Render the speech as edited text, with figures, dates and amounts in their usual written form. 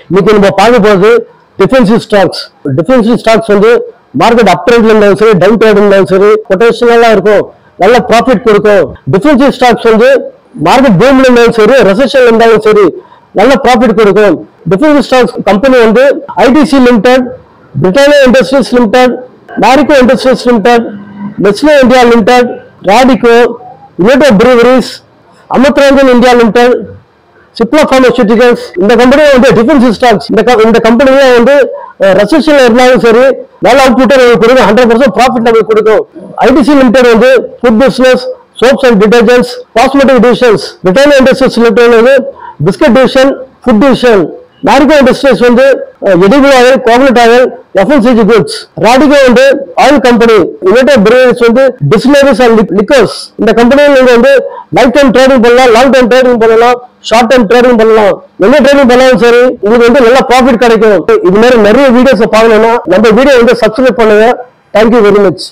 இன்னைக்கு நம்ம பார்க்க போறது டிஃபென்சிவ் ஸ்டாக்ஸ். டிஃபென்சிவ் ஸ்டாக்ஸ் வந்து மார்க்கெட் அப் ட்ரெண்ட்ல இருந்தாலும் சரி, டவுன் ட்ரெண்ட் இருந்தாலும் சரி, பொட்டன்ஷியலா இருக்கும், நல்ல ப்ராஃபிட் கொடுக்கும். டிஃபென்சிவ் ஸ்டாக்ஸ் வந்து மார்க்கெட் பூம்ல இருந்தாலும் சரி, ரெசெஷன்ல இருந்தாலும் சரி, நல்ல ப்ராஃபிட் கொடுக்கும். டிஃபென்சிவ் ஸ்டாக்ஸ் கம்பெனி வந்து ITC limited, Britannia industries limited, Marico industries limited, Nestle India limited, Radico, United Breweries, Amrutanjan India limited, Cipla pharmaceuticals. இந்த கம்பெனி வந்து டிஃபென்சிவ் ஸ்டாக்ஸ். இந்த கம்பெனியே வந்து ரெசெஷன்ல இருந்தாலும் சரி, நல்ல அவுட்புட் நமக்கு கொடுக்கும், 100% ப்ராஃபிட் நமக்கு கொடுக்கும். ஐடிசி லிமிடெட் வந்து food business, soaps and detergents, cosmetic divisions. Britannia industries limited வந்து biscuit division, food division. Marico industries வந்து edible oil, coconut oil, FMCG goods. Radico வந்து ஆயில் கம்பெனி. யுனைடெட் பிரீவரிஸ் வந்து டிஸ்டிலரிஸ் அண்ட் லிக்கர்ஸ். இந்த கம்பெனியில் நீங்க வந்து லைஃப் டைம் ட்ரேடிங் பண்ணலாம், long time trading பண்ணலாம், ஷார்ட் டைம் ட்ரேடிங் பண்ணலாம். என்ன ட்ரேடிங் பண்ணாலும் சரி, உங்களுக்கு வந்து நல்ல ப்ராஃபிட் கிடைக்கும். இது மாதிரி நிறைய வீடியோஸ் பார்க்கணும்னா நம்ம வீடியோ வந்து சப்ஸ்கிரைப் பண்ணுங்க. Thank you very much.